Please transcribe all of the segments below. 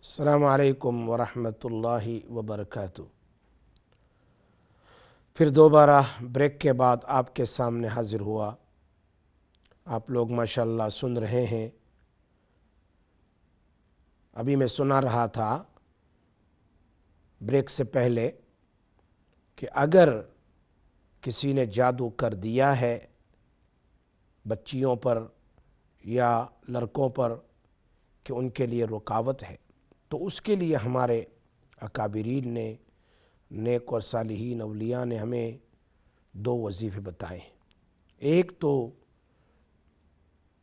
السلام علیکم ورحمۃ اللہ وبرکاتہ۔ پھر دوبارہ بریک کے بعد آپ کے سامنے حاضر ہوا۔ آپ لوگ ماشاءاللہ سن رہے ہیں۔ ابھی میں سنا رہا تھا بریک سے پہلے کہ اگر کسی نے جادو کر دیا ہے بچیوں پر یا لڑکوں پر کہ ان کے لیے رکاوٹ ہے، تو اس کے لیے ہمارے اکابرین نے، نیک اور صالحین اولیاء نے ہمیں دو وظیفے بتائے۔ ایک تو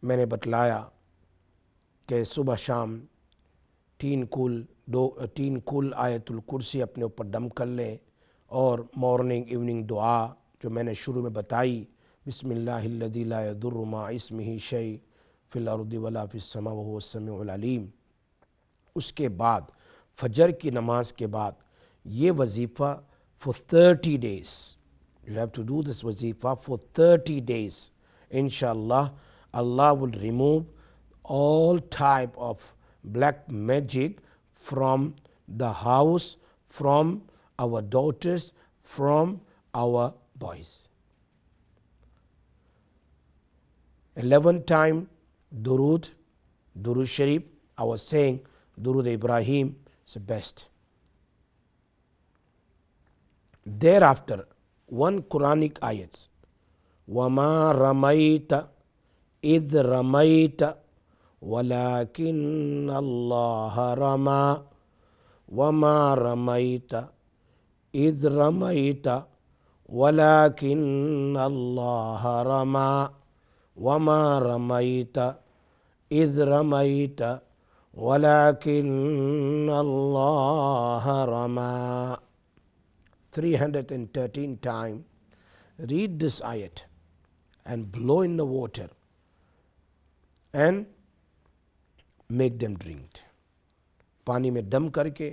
میں نے بتلایا کہ صبح شام تین کل آیت الکرسی اپنے اوپر دم کر لیں، اور مارننگ ایوننگ دعا جو میں نے شروع میں بتائی، بسم اللہ الذی لا یضر مع اسمہ شیء فی الارض ولا فی السماء وہو السمیع العلیم۔ اس کے بعد فجر کی نماز کے بعد یہ وظیفہ for 30 days. You have to do this وظیفہ for 30 days. Inshallah, Allah will remove all type of black magic from the house, from our daughters, from our boys. 11 time Durud Sharif. I was saying Durud Ibrahim is the best. Thereafter, one Quranic ayats. وَمَا رَمَيْتَ إِذْ رَمَيْتَ وَلَكِنَّ اللَّهَ رَمَى وَمَا رَمَيْتَ إِذْ رَمَيْتَ وَلَكِنَّ اللَّهَ رَمَى وَمَا رَمَيْتَ إِذْ رَمَيْتَ وَلَكِنَّ اللَّهَ رَمَى. 313 times. Read this ayat and blow in the water and make them drink. پانی میں دم کر کے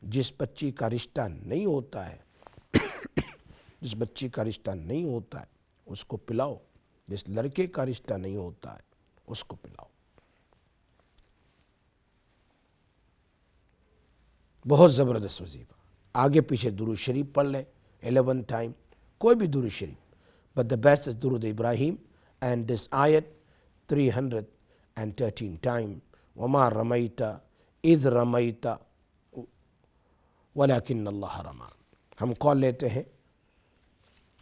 جس بچی کا رشتہ نہیں ہوتا ہے جس بچی کا رشتہ نہیں ہوتا ہے اس کو پلاؤ، جس لڑکے کا رشتہ نہیں ہوتا ہے اس کو پلاؤ۔ بہت زبردست وظیفہ۔ آگے پیچھے درود شریف پڑھ لیں 11 ٹائم، کوئی بھی درود شریف، but the best is درود ابراہیم and this ayat 313 ٹائم. وما رمیت اذ رمیت ولکن اللہ رمی. ہم کال لیتے ہیں،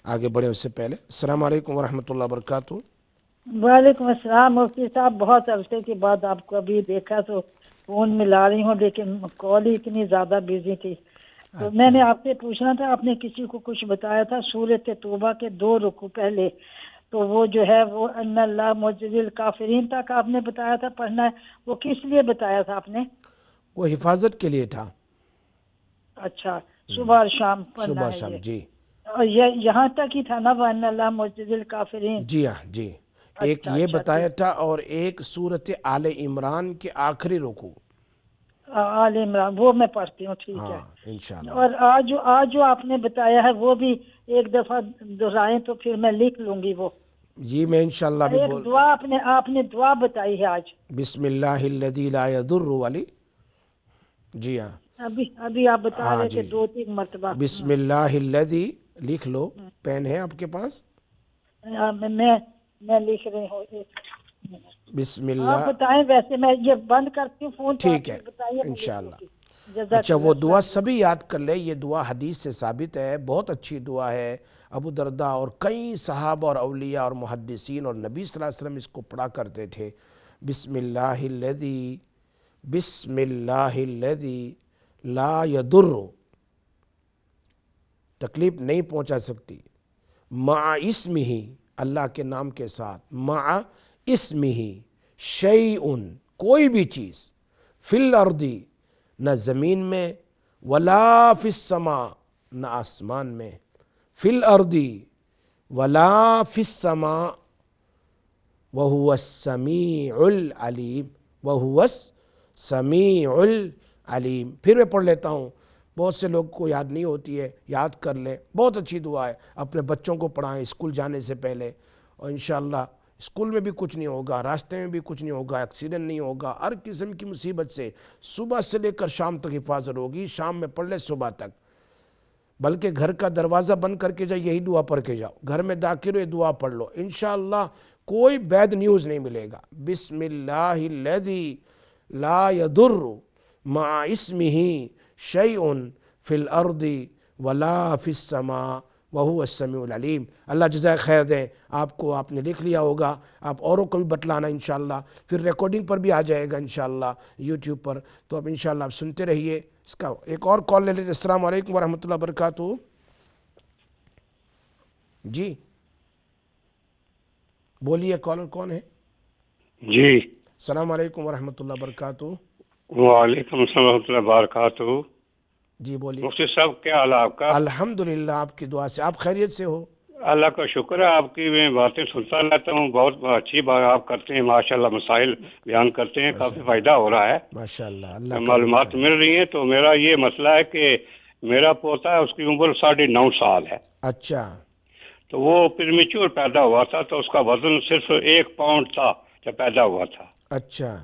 آگے بڑھیں اس سے پہلے السلام علیکم ورحمۃ اللہ وبرکاتہ۔ وعلیکم السلام مفتی صاحب، بہت عرصے کے بعد آپ کو ابھی دیکھا تو فون ملا رہی ہوں، لیکن کال ہی اتنی زیادہ بزی تھی۔ تو میں نے آپ سے پوچھنا تھا، آپ نے کسی کو کچھ بتایا تھا سورۃ توبہ کے 2 رکوع پہلے، تو وہ جو ہے وہ ان اللہ معجز الکافرین تک آپ نے بتایا تھا پڑھنا ہے، وہ کس لیے بتایا تھا آپ نے؟ وہ حفاظت کے لیے تھا۔ اچھا، صبح اور شام پڑھنا صبح ہے شام، یہ؟ جی اور یہ یہاں تک ہی تھا نا، وہ ان اللہ معجز الکافرین؟ جی ہاں جی، ایک یہ بتایا تھا اور ایک سورۃ آل عمران کے آخری رکوع۔ آل عمران وہ میں پڑھتی ہوں، ٹھیک ہے۔ ہاں انشاءاللہ۔ اور آج جو آپ نے بتایا ہے وہ بھی ایک دفعہ دہرائیں تو پھر میں لکھ لوں گی وہ۔ جی میں انشاءاللہ بھی ایک دعا آپ نے دعا بتائی ہے آج، بسم اللہ الذی لا یضر والی۔ جی ہاں ابھی آپ بتا رہے تھے 2-3 مرتبہ۔ بسم اللہ الذی، لکھ لو، پین ہے آپ کے پاس؟ میں لکھ رہی ہوں، بسم آپ اللہ۔ بتائیں، ویسے میں یہ بند کرتی ہوں فون، ٹھیک ہے انشاءاللہ۔ اچھا وہ دعا سبھی یاد کر لے، یہ دعا حدیث سے ثابت ہے، بہت اچھی دعا ہے۔ ابو درداء اور کئی صحابہ اور اولیاء اور محدثین اور نبی صلی اللہ علیہ وسلم اس کو پڑھا کرتے تھے۔ بسم اللہ الذی، بسم اللہ الذی لا یضر، تکلیف نہیں پہنچا سکتی، مع اسمہ، اللہ کے نام کے ساتھ، مع اسمہ، شیء، کوئی بھی چیز، فی الارض، نہ زمین میں، ولا فی السماء، نہ آسمان میں، فی الارض ولا فی السماء، وہو السمیع العلیم، وہو السمیع العلیم۔ پھر میں پڑھ لیتا ہوں، بہت سے لوگ کو یاد نہیں ہوتی ہے، یاد کر لیں، بہت اچھی دعا ہے، اپنے بچوں کو پڑھائیں اسکول جانے سے پہلے، اور انشاءاللہ اسکول میں بھی کچھ نہیں ہوگا, راستے میں بھی کچھ نہیں ہوگا, ایکسیڈنٹ نہیں ہوگا, ہر قسم کی مصیبت سے صبح سے لے کر شام تک حفاظت ہوگی. شام میں پڑھ لے صبح تک, بلکہ گھر کا دروازہ بند کر کے جاؤ, یہی دعا پڑھ کے جاؤ. گھر میں داخل ہو یہ دعا پڑھ لو, انشاءاللہ کوئی بیڈ نیوز نہیں ملے گا. بسم اللہ الذی لا یضر مع اسمہ شیء فی الارض ولا فی السماء وہو السمیع العلیم. اللہ جزائے خیر دیں آپ کو, آپ نے لکھ لیا ہوگا, آپ اوروں کو بھی بتلانا انشاءاللہ, پھر ریکارڈنگ پر بھی آ جائے گا انشاءاللہ یوٹیوب پر, تو اب انشاءاللہ آپ سنتے رہیے. اس کا ایک اور کال لے لیتے. السلام علیکم ورحمۃ اللہ وبرکاتہ. جی بولیے, کالر کون ہے؟ جی السلام علیکم ورحمۃ اللہ وبرکاتہ. وعلیکم السلام ورحمۃ اللہ وبرکاتہ. جی بولیے. مفتی صاحب کیا حال ہے آپ کا؟ الحمدللہ آپ کی دعا سے. آپ خیریت سے ہو؟ اللہ کا شکر ہے, آپ کی میں باتیں سنتا رہتا ہوں, بہت اچھی بات آپ کرتے ہیں ماشاءاللہ, مسائل بیان کرتے ہیں, کافی فائدہ ہو رہا ہے, ماشاءاللہ, اللہ کا معلومات مل رہی ہیں. تو میرا یہ مسئلہ ہے کہ میرا پوتا ہے, اس کی عمر 9.5 سال ہے. اچھا. تو وہ پریمیچور پیدا ہوا تھا, تو اس کا وزن صرف 1 پاؤنڈ تھا جب پیدا ہوا تھا. اچھا.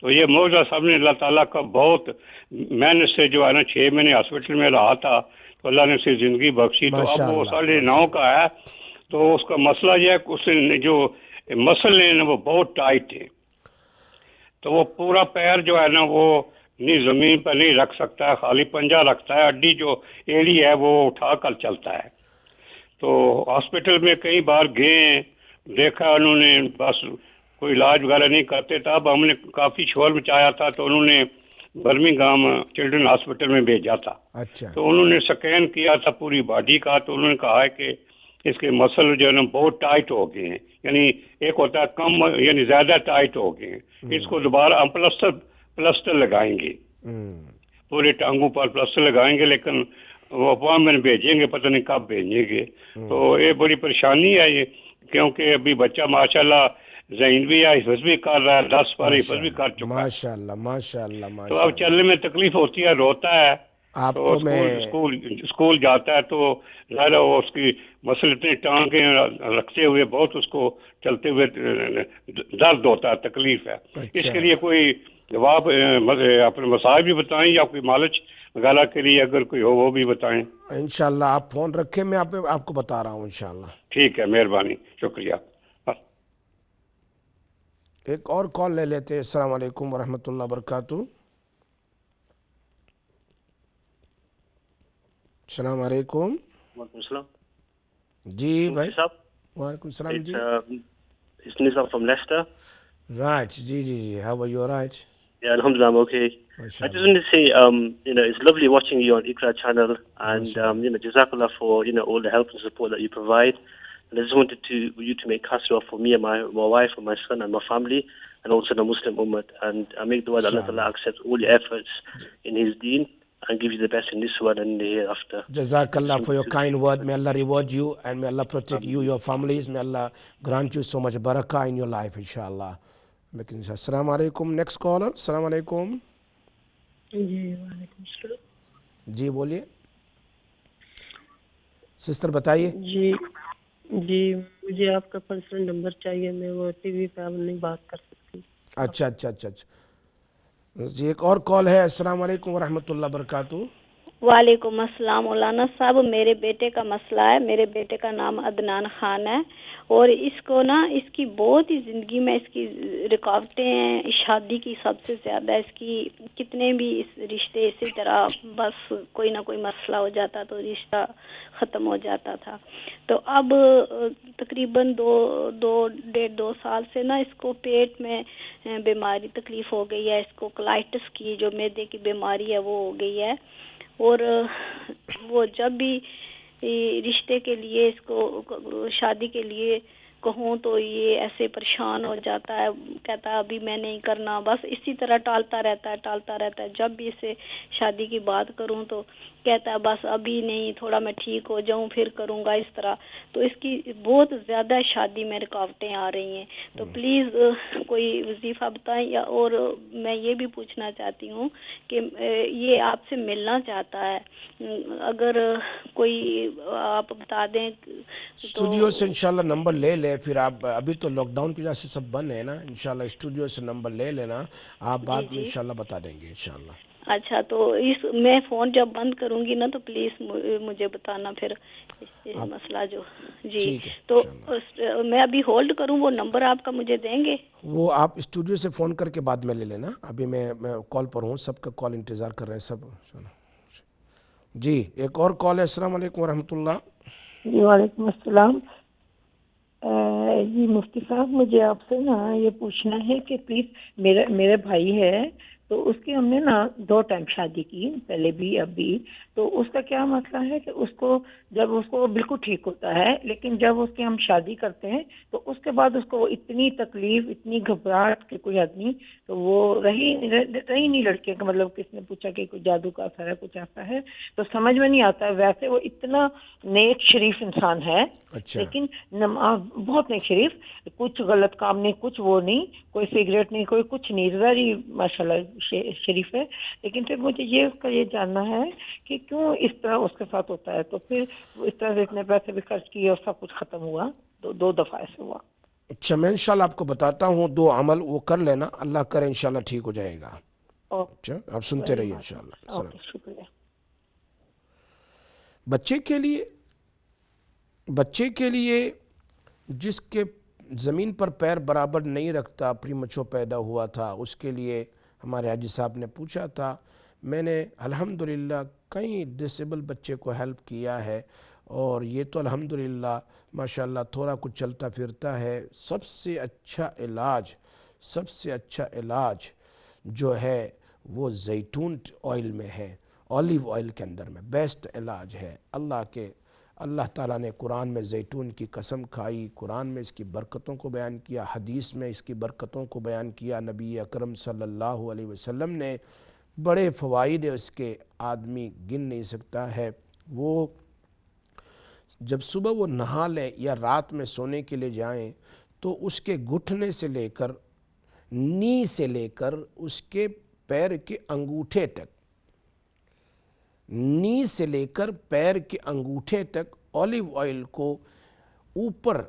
تو یہ معجزہ سب نے اللہ تعالیٰ کا بہت, میں نے سے جو ہے نا 6 مہینے ہاسپٹل میں رہا تھا, تو اللہ نے اسے زندگی بخشی. تو اب وہ 9.5 کا ہے, تو اس کا مسئلہ یہ ہے کہ اس نے جو مسل ہیں وہ بہت ٹائٹ ہیں, تو وہ پورا پیر جو ہے نا وہ نہیں زمین پر نہیں رکھ سکتا ہے, خالی پنجہ رکھتا ہے, ہڈی جو ایڑی ہے وہ اٹھا کر چلتا ہے. تو ہاسپٹل میں کئی بار گئے, دیکھا انہوں نے, بس کوئی علاج وغیرہ نہیں کرتے تھا. اب ہم نے کافی شور مچایا تھا, تو انہوں نے برمنگھام چلڈرن ہاسپٹل میں بھیجا تھا. اچھا. تو انہوں نے سکین کیا تھا پوری باڈی کا, تو انہوں نے کہا ہے کہ اس کے مسل جو ہے نا بہت ٹائٹ ہو گئے ہیں, یعنی ایک ہوتا ہے کم, یعنی زیادہ ٹائٹ ہو گئے ہیں. اس کو دوبارہ ہم پلسٹر لگائیں گے, پورے ٹانگوں پر پلسٹر لگائیں گے, لیکن وہ اپوائنٹمنٹ بھیجیں گے, پتہ نہیں کب بھیجیں گے. تو یہ بڑی پریشانی ہے یہ, کیونکہ ابھی بچہ ماشاءاللہ ذہین بھی ہے, حفظ بھی کر رہا ہے, 10 بار حفظ بھی کر چکا ہے. ماشاءاللہ ماشاءاللہ تو ماشاءاللہ. اب چلنے میں تکلیف ہوتی ہے, روتا ہے, آپ تو کو میں اسکول جاتا ہے, تو ظاہر ہے وہ اس کی مسل اتنے ٹانگیں رکھتے ہوئے بہت اس کو چلتے ہوئے درد ہوتا ہے, تکلیف ہے. اس کے لیے کوئی جواب اپنے مسائل بھی بتائیں, یا کوئی مالش وغیرہ کے لیے اگر کوئی ہو وہ بھی بتائیں. انشاءاللہ آپ فون رکھیں, میں آپ کو بتا رہا ہوں انشاءاللہ. ٹھیک ہے, مہربانی, شکریہ. ایک اور کال لے لیتے ہیں. السلام علیکم ورحمۃ اللہ وبرکاتہ. السلام علیکم. وعلیکم السلام. جی بھائی. وعلیکم السلام. جی. It's Nisa from Leicester. Right. G G G. How are you? All right? Yeah, alhamdulillah, I'm okay. I just wanted to say, it's lovely watching you on Iqra channel, and jazakallah for all the help and support that you provide. And I just wanted you to make kasra for me and my wife and my son and my family, and also the Muslim ummah. And I make dua that Allah Ta'ala accepts all your efforts in His deen and give you the best in this world and in the hereafter. Jazakallah for your kind word. May Allah reward you, and may Allah protect you, your families. May Allah grant you so much barakah in your life, inshallah. Assalamu alaikum. Next caller. Assalamu alaikum. جی وعلیکم السلام. جی بولیے sister, بتائیے. جی مجھے آپ کا personal number چاہیے, میں وہ ٹی وی پہ اب نہیں بات کر سکتی. اچھا اچھا اچھا اچھا جی. ایک اور کال ہے. السلام علیکم ورحمۃ اللہ وبرکاتہ. وعلیکم السلام. مولانا صاحب, میرے بیٹے کا مسئلہ ہے. میرے بیٹے کا نام عدنان خان ہے, اور اس کو نا اس کی بہت ہی زندگی میں اس کی رکاوٹیں ہیں. شادی کی سب سے زیادہ اس کی کتنے بھی اس رشتے اسی طرح بس کوئی نہ کوئی مسئلہ ہو جاتا تو رشتہ ختم ہو جاتا تھا. تو اب تقریباً 2 سال سے نا اس کو پیٹ میں بیماری تکلیف ہو گئی ہے. اس کو کولائٹس کی جو معدے کی بیماری ہے وہ ہو گئی ہے, اور وہ جب بھی رشتے کے لیے اس کو شادی کے لیے کہوں تو یہ ایسے پریشان ہو جاتا ہے, کہتا ہے ابھی میں نہیں کرنا, بس اسی طرح ٹالتا رہتا ہے. جب بھی اسے شادی کی بات کروں تو کہتا ہے بس ابھی نہیں, تھوڑا میں ٹھیک ہو جاؤں پھر کروں گا, اس طرح. تو اس کی بہت زیادہ شادی میں رکاوٹیں آ رہی ہیں. تو پلیز کوئی وظیفہ بتائیں. اور میں یہ بھی پوچھنا چاہتی ہوں کہ یہ آپ سے ملنا چاہتا ہے, اگر کوئی آپ بتا دیں. اسٹوڈیو سے انشاءاللہ نمبر لے لیں, ہے پھر آپ ابھی تو لاک ڈاؤن کی وجہ سے سب بند ہے نا، انشاءاللہ اسٹوڈیو سے نمبر لے لینا، آپ بعد میں انشاءاللہ بتا دیں گے انشاءاللہ۔ اچھا تو میں فون جب بند کروں گی نا تو پلیز مجھے بتانا پھر مسئلہ جو جی، تو میں ابھی ہولڈ کروں، وہ نمبر آپ کا مجھے دیں گے؟ وہ آپ اسٹوڈیو سے فون کر کے بعد میں لے لینا، ابھی میں کال پر ہوں، سب کا کال انتظار کر رہے ہیں سب۔ جی ایک اور کال ہے۔ السلام علیکم ورحمۃ اللہ۔ جی وعلیکم السلام۔ جی مفتی صاحب مجھے آپ سے نا یہ پوچھنا ہے کہ پلیز میرے بھائی ہے تو اس کی ہم نے نا 2 ٹائم شادی کی، پہلے بھی اب بھی، تو اس کا کیا مسئلہ ہے کہ اس کو جب اس کو بالکل ٹھیک ہوتا ہے، لیکن جب اس کی ہم شادی کرتے ہیں تو اس کے بعد اس کو اتنی تکلیف، اتنی گھبراہٹ کہ کوئی آدمی تو وہ رہی نہیں لڑکے کا، مطلب کس نے پوچھا کہ کوئی جادو کا اثر ہے، کچھ ایسا ہے تو سمجھ میں نہیں آتا ہے۔ ویسے وہ اتنا نیک شریف انسان ہے، لیکن بہت نیک شریف، کچھ غلط کام نہیں، کچھ وہ نہیں، کوئی سگریٹ نہیں، کوئی کچھ نہیں، ویری ماشاءاللہ شریف ہے، لیکن پھر مجھے اس کا یہ جاننا ہے کہ کیوں اس طرح اس کے ساتھ ہوتا ہے۔ تو پھر اس طرح سے اتنے پیسے بھی خرچ کیے اور سب کچھ ختم ہوا، 2 دفعہ ایسے ہوا۔ اچھا میں انشاءاللہ آپ کو بتاتا ہوں، 2 عمل وہ کر لینا، اللہ کرے انشاءاللہ ٹھیک ہو جائے گا۔ اچھا آپ سنتے رہیے انشاءاللہ۔ شکریہ۔ بچے کے لیے جس کے زمین پر پیر برابر نہیں رکھتا، پریمچور پیدا ہوا تھا، اس کے لیے ہمارے حاجی صاحب نے پوچھا تھا، میں نے الحمدللہ کئی ڈسیبل بچے کو ہیلپ کیا ہے، اور یہ تو الحمدللہ ماشاءاللہ تھوڑا کچھ چلتا پھرتا ہے۔ سب سے اچھا علاج جو ہے وہ زیتون آئل میں ہے، اولیو آئل کے اندر میں بیسٹ علاج ہے۔ اللہ تعالیٰ نے قرآن میں زیتون کی قسم کھائی، قرآن میں اس کی برکتوں کو بیان کیا، حدیث میں اس کی برکتوں کو بیان کیا، نبی اکرم صلی اللہ علیہ وسلم نے بڑے فوائد اس کے آدمی گن نہیں سکتا ہے۔ وہ جب صبح وہ نہا لیں یا رات میں سونے کے لیے جائیں تو اس کے گھٹنے سے لے کر نی سے لے کر اس کے پیر کے انگوٹھے تک، نی سے لے کر پیر کے انگوٹھے تک اولیو آئل کو اوپر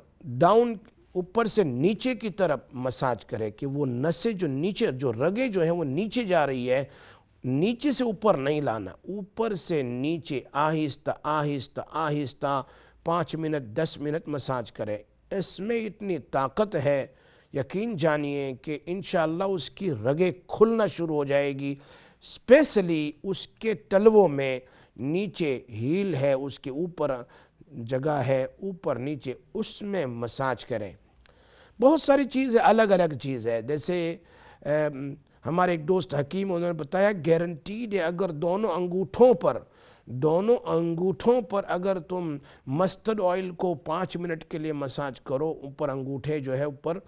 سے نیچے کی طرف مساج کرے کہ وہ نسیں جو نیچے، جو رگیں جو ہیں وہ نیچے جا رہی ہے، نیچے سے اوپر نہیں لانا، اوپر سے نیچے آہستہ آہستہ آہستہ 5 منٹ 10 منٹ مساج کرے۔ اس میں اتنی طاقت ہے، یقین جانیے کہ انشاءاللہ اس کی رگیں کھلنا شروع ہو جائے گی، اسپیشلی اس کے تلووں میں نیچے ہیل ہے، اس کے اوپر جگہ ہے، اوپر نیچے، اس میں مساج کریں۔ بہت ساری چیز ہے، الگ الگ چیز ہے، جیسے ہمارے ایک دوست حکیم انہوں نے بتایا گارنٹیڈ ہے اگر دونوں انگوٹھوں پر اگر تم مسٹرڈ آئل کو 5 منٹ کے لیے مساج کرو، اوپر انگوٹھے جو ہے اوپر،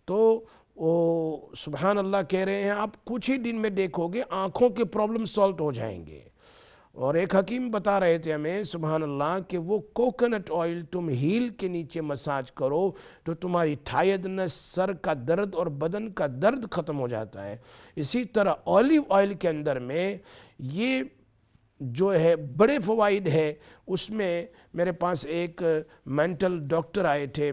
تو سبحان اللہ کہہ رہے ہیں آپ کچھ ہی دن میں دیکھو گے آنکھوں کے پرابلم سالو ہو جائیں گے۔ اور ایک حکیم بتا رہے تھے ہمیں سبحان اللہ کہ وہ کوکونٹ آئل تم ہیل کے نیچے مساج کرو تو تمہاری ٹائرڈنس، سر کا درد اور بدن کا درد ختم ہو جاتا ہے۔ اسی طرح اولیو آئل کے اندر میں یہ جو ہے بڑے فوائد ہے۔ اس میں میرے پاس ایک مینٹل ڈاکٹر آئے تھے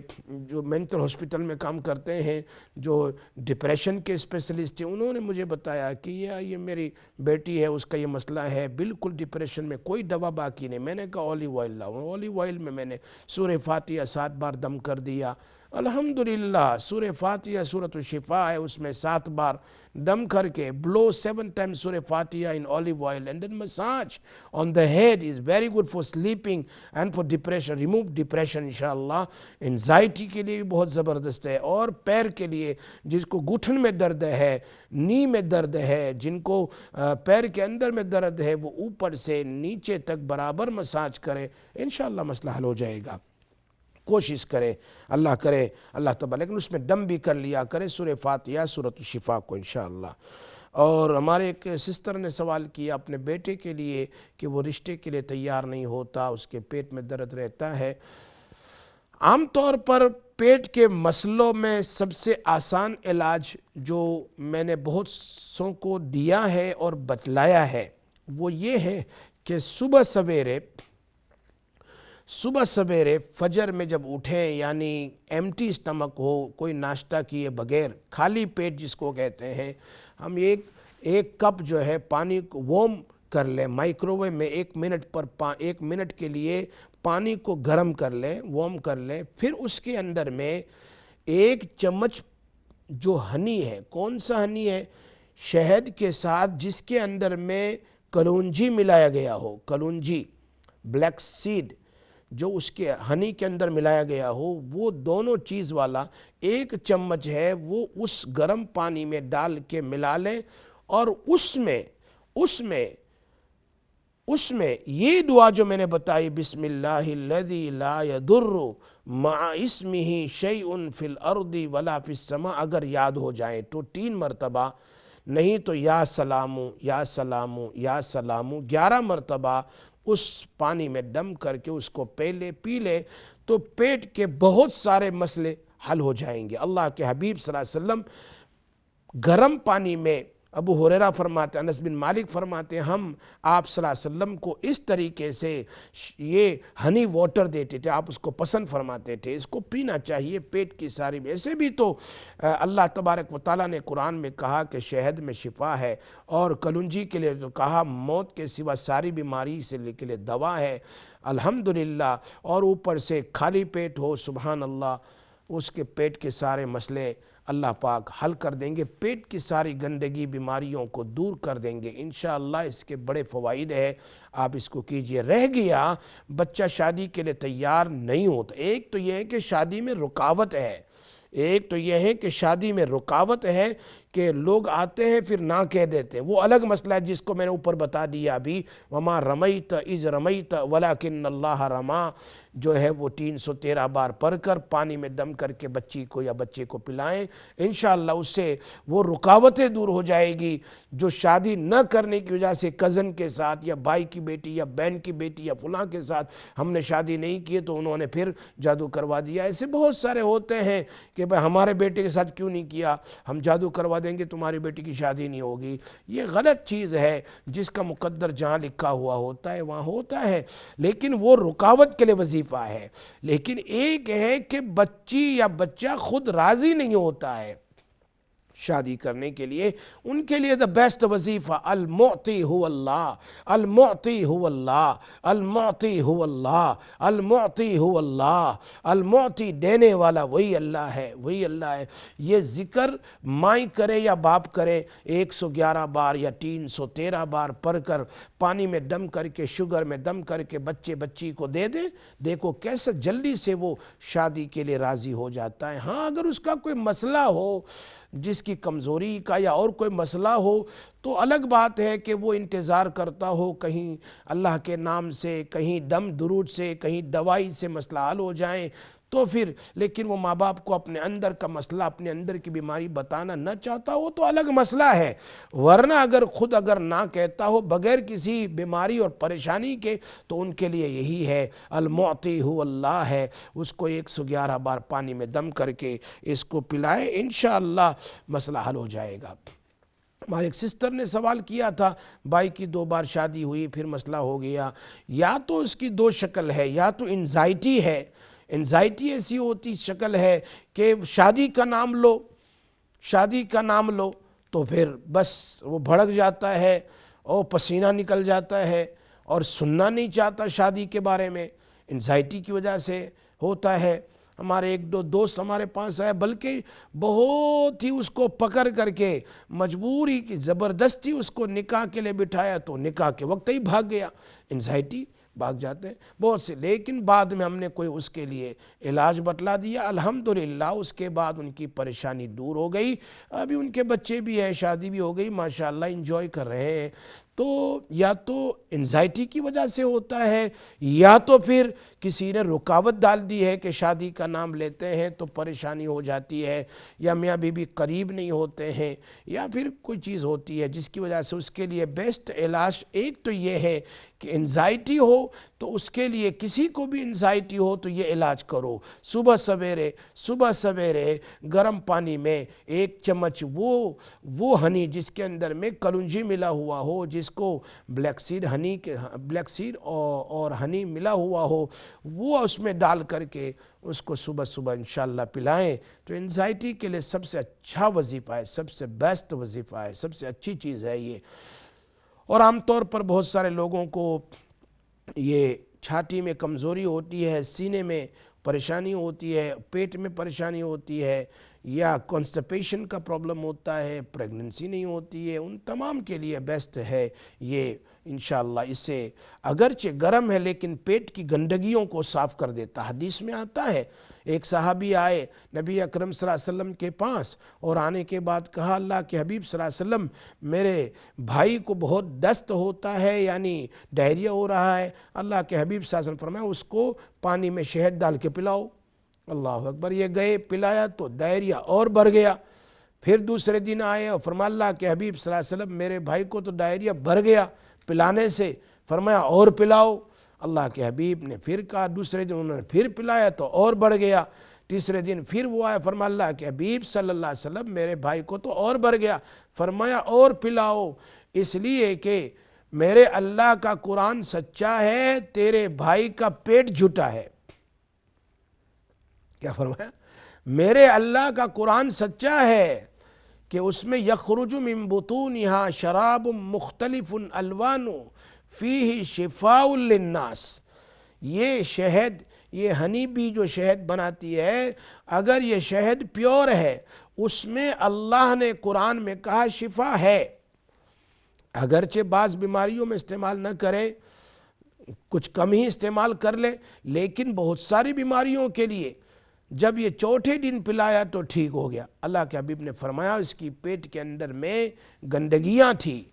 جو مینٹل ہاسپٹل میں کام کرتے ہیں، جو ڈپریشن کے اسپیشلسٹ تھے، انہوں نے مجھے بتایا کہ یہ میری بیٹی ہے، اس کا یہ مسئلہ ہے، بالکل ڈپریشن میں، کوئی دوا باقی نہیں۔ میں نے کہا اولیو آئل لاؤ، اولیو آئل میں نے سورہ فاتحہ 7 بار دم کر دیا، الحمدللہ سورہ فاتحہ سورۃ الشفاء ہے، اس میں 7 بار دم کر کے blow 7 times سورہ فاتحہ in olive oil and then massage on the head is very good for sleeping and for depression, remove depression انشاءاللہ۔ انزائٹی کے لیے بھی بہت زبردست ہے، اور پیر کے لیے جس کو گھٹن میں درد ہے، نی میں درد ہے، جن کو پیر کے اندر میں درد ہے، وہ اوپر سے نیچے تک برابر مساج کرے، انشاءاللہ مسئلہ حل ہو جائے گا۔ کوشش کرے، اللہ کرے اللہ تعالیٰ، لیکن اس میں دم بھی کر لیا کرے سورہ فاتحہ سورۃ الشفاء کو انشاءاللہ۔ اور ہمارے ایک سسٹر نے سوال کیا اپنے بیٹے کے لیے کہ وہ رشتے کے لیے تیار نہیں ہوتا، اس کے پیٹ میں درد رہتا ہے۔ عام طور پر پیٹ کے مسئلوں میں سب سے آسان علاج جو میں نے بہت سوں کو دیا ہے اور بتلایا ہے وہ یہ ہے کہ صبح صبح سویرے فجر میں جب اٹھیں، یعنی ایمٹی اسٹمک ہو، کوئی ناشتہ کیے بغیر، خالی پیٹ جس کو کہتے ہیں، ہم ایک کپ جو ہے پانی کو وارم کر لیں، مائکرو ویو میں 1 منٹ کے لیے پانی کو گرم کر لیں، وارم کر لیں، پھر اس کے اندر میں 1 چمچ جو ہنی ہے، کون سا ہنی ہے؟ شہد کے ساتھ جس کے اندر میں کلونجی ملایا گیا ہو، کلونجی بلیک سیڈ جو اس کے ہنی کے اندر ملایا گیا ہو، وہ دونوں چیز والا 1 چمچ ہے، وہ اس گرم پانی میں ڈال کے ملا لیں، اور اس میں یہ دعا جو میں نے بتائی، بسم اللہ الذی لا یضر مع اسمہ شیء فی الارض ولا فی السماء، اگر یاد ہو جائیں تو 3 مرتبہ، نہیں تو یا سلامو یا سلامو یا سلامو 11 مرتبہ اس پانی میں دم کر کے اس کو پی لے تو پیٹ کے بہت سارے مسئلے حل ہو جائیں گے۔ اللہ کے حبیب صلی اللہ علیہ وسلم گرم پانی میں، ابو ہریرہ فرماتے ہیں، انس بن مالک فرماتے ہیں، ہم آپ صلی اللہ علیہ وسلم کو اس طریقے سے یہ ہنی واٹر دیتے تھے، آپ اس کو پسند فرماتے تھے، اس کو پینا چاہیے پیٹ کی ساری۔ ایسے بھی تو اللہ تبارک و تعالیٰ نے قرآن میں کہا کہ شہد میں شفا ہے، اور کلونجی کے لیے تو کہا موت کے سوا ساری بیماری سے کے لیے دوا ہے، الحمدللہ۔ اور اوپر سے خالی پیٹ ہو، سبحان اللہ، اس کے پیٹ کے سارے مسئلے اللہ پاک حل کر دیں گے، پیٹ کی ساری گندگی بیماریوں کو دور کر دیں گے انشاءاللہ۔ اس کے بڑے فوائد ہیں، آپ اس کو کیجئے۔ رہ گیا بچہ شادی کے لیے تیار نہیں ہوتا، ایک تو یہ ہے کہ شادی میں رکاوٹ ہے، کہ لوگ آتے ہیں پھر نہ کہہ دیتے ہیں، وہ الگ مسئلہ ہے جس کو میں نے اوپر بتا دیا ابھی، وما رمیت اذ رمیت ولکن اللہ رما، جو ہے وہ 313 بار پڑھ کر پانی میں دم کر کے بچی کو یا بچے کو پلائیں، انشاءاللہ اس سے وہ رکاوٹیں دور ہو جائے گی جو شادی نہ کرنے کی وجہ سے کزن کے ساتھ یا بھائی کی بیٹی یا بہن کی بیٹی یا فلاں کے ساتھ ہم نے شادی نہیں کی تو انہوں نے پھر جادو کروا دیا۔ ایسے بہت سارے ہوتے ہیں کہ بھائی ہمارے بیٹے کے ساتھ کیوں نہیں کیا، ہم جادو کروا دیں گے تمہاری بیٹی کی شادی نہیں ہوگی۔ یہ غلط چیز ہے، جس کا مقدر جہاں لکھا ہوا ہوتا ہے وہاں ہوتا ہے، لیکن وہ رکاوٹ کے لیے وظیفہ ہے۔ لیکن ایک ہے کہ بچی یا بچہ خود راضی نہیں ہوتا ہے شادی کرنے کے لیے، ان کے لیے دا بیسٹ وظیفہ المعطی هو اللہ، المعطی هو اللہ، المعطی هو اللہ، المعطی هو اللہ، المعطی دینے والا وہی اللہ ہے، وہی اللہ ہے۔ یہ ذکر مائیں کرے یا باپ کرے 111 بار یا 313 بار پڑھ کر پانی میں دم کر کے، شوگر میں دم کر کے بچی کو دے دیں، دیکھو کیسے جلدی سے وہ شادی کے لیے راضی ہو جاتا ہے۔ ہاں اگر اس کا کوئی مسئلہ ہو، جس کی کمزوری کا یا اور کوئی مسئلہ ہو تو الگ بات ہے کہ وہ انتظار کرتا ہو کہیں اللہ کے نام سے، کہیں دم درود سے، کہیں دوائی سے مسئلہ حل ہو جائیں تو پھر، لیکن وہ ماں باپ کو اپنے اندر کا مسئلہ، اپنے اندر کی بیماری بتانا نہ چاہتا ہو تو الگ مسئلہ ہے، ورنہ اگر نہ کہتا ہو بغیر کسی بیماری اور پریشانی کے تو ان کے لیے یہی ہے، المعطی هو اللہ ہے۔ اس کو 111 بار پانی میں دم کر کے اس کو پلائے، انشاءاللہ مسئلہ حل ہو جائے گا۔ ہمارے ایک سسٹر نے سوال کیا تھا، بھائی کی 2 بار شادی ہوئی پھر مسئلہ ہو گیا، یا تو اس کی 2 شکل ہے، یا تو انزائٹی ہے، انزائٹی ایسی ہوتی شکل ہے کہ شادی کا نام لو تو پھر بس وہ بھڑک جاتا ہے اور پسینہ نکل جاتا ہے اور سننا نہیں چاہتا شادی کے بارے میں، انزائٹی کی وجہ سے ہوتا ہے۔ ہمارے 1-2 دوست ہمارے پاس آئے، بلکہ بہت ہی اس کو پکڑ کر کے مجبوری کی زبردستی اس کو نکاح کے لیے بٹھایا تو نکاح کے وقت ہی بھاگ گیا، انزائٹی بھاگ جاتے ہیں بہت سے، لیکن بعد میں ہم نے کوئی اس کے لیے علاج بتلا دیا، الحمدللہ اس کے بعد ان کی پریشانی دور ہو گئی، ابھی ان کے بچے بھی ہیں، شادی بھی ہو گئی، ماشاءاللہ انجوائے کر رہے ہیں۔ تو یا تو انزائٹی کی وجہ سے ہوتا ہے، یا تو پھر کسی نے رکاوٹ ڈال دی ہے کہ شادی کا نام لیتے ہیں تو پریشانی ہو جاتی ہے، یا میاں بیوی قریب نہیں ہوتے ہیں، یا پھر کوئی چیز ہوتی ہے جس کی وجہ سے اس کے لیے بیسٹ علاج ایک تو یہ ہے کہ انزائٹی ہو تو اس کے لیے کسی کو بھی انزائٹی ہو تو یہ علاج کرو، صبح سویرے گرم پانی میں 1 چمچ وہ ہنی جس کے اندر میں کلونجی ملا ہوا ہو، جس کو بلیک سیڈ اور ہنی ملا ہوا ہو، وہ اس میں ڈال کر کے اس کو صبح انشاءاللہ پلائیں تو انزائٹی کے لیے سب سے اچھا وظیفہ ہے، سب سے بیسٹ وظیفہ ہے، سب سے اچھی چیز ہے یہ۔ اور عام طور پر بہت سارے لوگوں کو یہ چھاتی میں کمزوری ہوتی ہے، سینے میں پریشانی ہوتی ہے، پیٹ میں پریشانی ہوتی ہے، یا کانسٹیپیشن کا پرابلم ہوتا ہے، پریگننسی نہیں ہوتی ہے، ان تمام کے لیے بیسٹ ہے یہ انشاءاللہ۔ اس سے اگرچہ گرم ہے لیکن پیٹ کی گندگیوں کو صاف کر دیتا۔ حدیث میں آتا ہے ایک صحابی آئے نبی اکرم صلی اللہ علیہ وسلم کے پاس، اور آنے کے بعد کہا اللہ کے حبیب صلی اللہ علیہ وسلم میرے بھائی کو بہت دست ہوتا ہے، یعنی ڈائریا ہو رہا ہے۔ اللہ کے حبیب صلی اللہ علیہ وسلم فرمایا اس کو پانی میں شہد ڈال کے پلاؤ۔ اللہ اکبر، یہ گئے پلایا تو ڈائریا اور بڑھ گیا۔ پھر دوسرے دن آئے اور فرمایا اللہ کے حبیب صلی اللہ علیہ وسلم میرے بھائی کو تو ڈائریا بڑھ گیا پلانے سے، فرمایا اور پلاؤ۔ اللہ کے حبیب نے پھر کہا، دوسرے دن انہوں نے پھر پلایا تو اور بڑھ گیا۔ تیسرے دن پھر وہ آئے، فرمایا اللہ کے حبیب صلی اللہ علیہ وسلم میرے بھائی کو تو اور بڑھ گیا، فرمایا اور پلاؤ، اس لیے کہ میرے اللہ کا قرآن سچا ہے، تیرے بھائی کا پیٹ جھوٹا ہے۔ کیا فرمایا؟ میرے اللہ کا قرآن سچا ہے کہ اس میں یخرج من بطونها شراب مختلف الوان فیہ شفاء للناس، یہ شہد، یہ ہنی بی جو شہد بناتی ہے، اگر یہ شہد پیور ہے اس میں اللہ نے قرآن میں کہا شفا ہے۔ اگرچہ بعض بیماریوں میں استعمال نہ کرے، کچھ کم ہی استعمال کر لے، لیکن بہت ساری بیماریوں کے لیے جب یہ چوتھے دن پلایا تو ٹھیک ہو گیا۔ اللہ کے حبیب نے فرمایا اس کی پیٹ کے اندر میں گندگیاں تھی،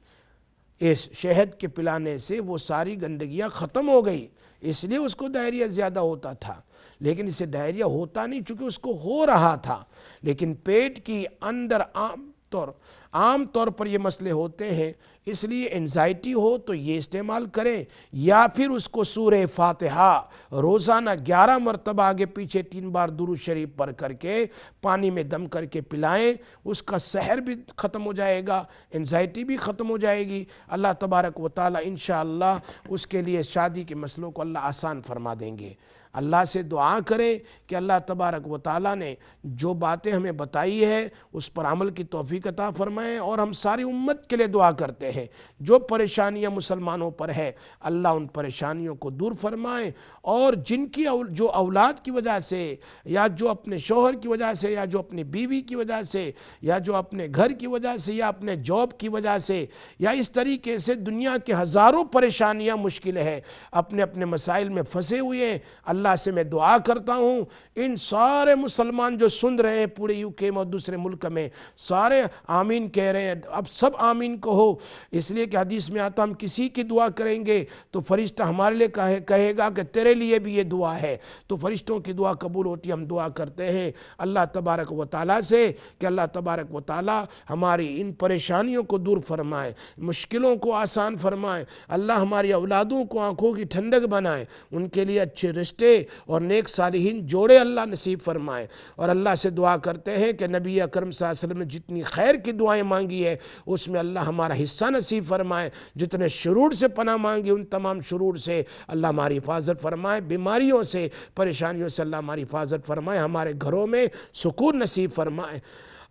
اس شہد کے پلانے سے وہ ساری گندگیاں ختم ہو گئی، اس لیے اس کو ڈائریا زیادہ ہوتا تھا، لیکن اسے ڈائریا ہوتا نہیں چونکہ اس کو ہو رہا تھا۔ لیکن پیٹ کی اندر عام طور پر یہ مسئلے ہوتے ہیں، اس لیے انزائٹی ہو تو یہ استعمال کریں، یا پھر اس کو سورہ فاتحہ روزانہ 11 مرتبہ آگے پیچھے 3 بار درود شریف پڑھ کر کے پانی میں دم کر کے پلائیں، اس کا سحر بھی ختم ہو جائے گا، انزائٹی بھی ختم ہو جائے گی۔ اللہ تبارک و تعالی انشاءاللہ اس کے لیے شادی کے مسئلوں کو اللہ آسان فرما دیں گے۔ اللہ سے دعا کریں کہ اللہ تبارک و تعالیٰ نے جو باتیں ہمیں بتائی ہے اس پر عمل کی توفیق عطا فرمائیں، اور ہم ساری امت کے لیے دعا کرتے ہیں جو پریشانیاں مسلمانوں پر ہے اللہ ان پریشانیوں کو دور فرمائیں، اور جن کی جو اولاد کی وجہ سے، یا جو اپنے شوہر کی وجہ سے، یا جو اپنی بیوی کی وجہ سے، یا جو اپنے گھر کی وجہ سے، یا اپنے جاب کی وجہ سے، یا اس طریقے سے دنیا کے ہزاروں پریشانیاں مشکل ہے، اپنے اپنے مسائل میں پھنسے ہوئے ہیں، اللہ سے میں دعا کرتا ہوں ان سارے مسلمان جو سن رہے ہیں پورے UK میں اور دوسرے ملک میں، سارے آمین کہہ رہے ہیں، اب سب آمین کہو، اس لیے کہ حدیث میں آتا ہم کسی کی دعا کریں گے تو فرشتہ ہمارے لیے کہے گا کہ تیرے لیے بھی یہ دعا ہے، تو فرشتوں کی دعا قبول ہوتی ہے۔ ہم دعا کرتے ہیں اللہ تبارک و تعالیٰ سے کہ اللہ تبارک و تعالیٰ ہماری ان پریشانیوں کو دور فرمائے، مشکلوں کو آسان فرمائے، اللہ ہماری اولادوں کو آنکھوں کی ٹھنڈک بنائے، ان کے لیے اچھے رشتے اور نیک صالحین جوڑے اللہ نصیب فرمائے، اور اللہ سے دعا کرتے ہیں کہ نبی اکرم صلی اللہ علیہ وسلم نے جتنی خیر کی دعائیں مانگی ہے اس میں اللہ ہمارا حصہ نصیب فرمائے، جتنے شرور سے پناہ مانگی ان تمام شرور سے اللہ ہماری حفاظت فرمائے، بیماریوں سے پریشانیوں سے اللہ ہماری حفاظت فرمائے، ہمارے گھروں میں سکون نصیب فرمائے۔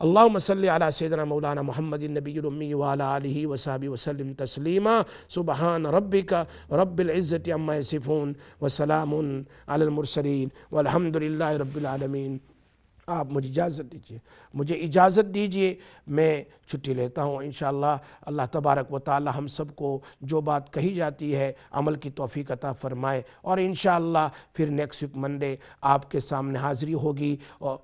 اللہم صلی علی سیدنا مولانا محمد النبی الامی وعلی آلہ وصحبہ وسلم تسلیما، سبحان ربک رب العزت عما یصفون وسلام علی المرسلین والحمد للہ رب العالمین۔ آپ مجھے اجازت دیجئے، میں چھٹی لیتا ہوں انشاءاللہ۔ اللہ تبارک و تعالی ہم سب کو جو بات کہی جاتی ہے عمل کی توفیق عطا فرمائے، اور انشاءاللہ پھر نیکسٹ ویک منڈے آپ کے سامنے حاضری ہوگی، اور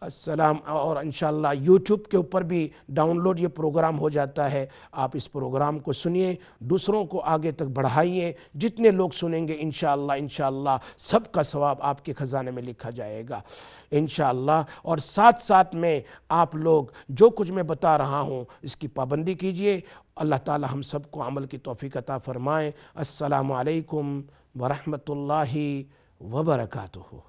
السلام. اور انشاءاللہ یوٹیوب کے اوپر بھی ڈاؤن لوڈ یہ پروگرام ہو جاتا ہے. آپ اس پروگرام کو سنیے, دوسروں کو آگے تک بڑھائیے. جتنے لوگ سنیں گے انشاءاللہ سب کا ثواب آپ کے خزانے میں لکھا جائے گا انشاءاللہ. اور ساتھ ساتھ میں آپ لوگ جو کچھ میں بتا رہا ہوں اس کی پابندی کیجئے. اللہ تعالی ہم سب کو عمل کی توفیق عطا فرمائے. السلام علیکم ورحمۃ اللہ وبرکاتہ.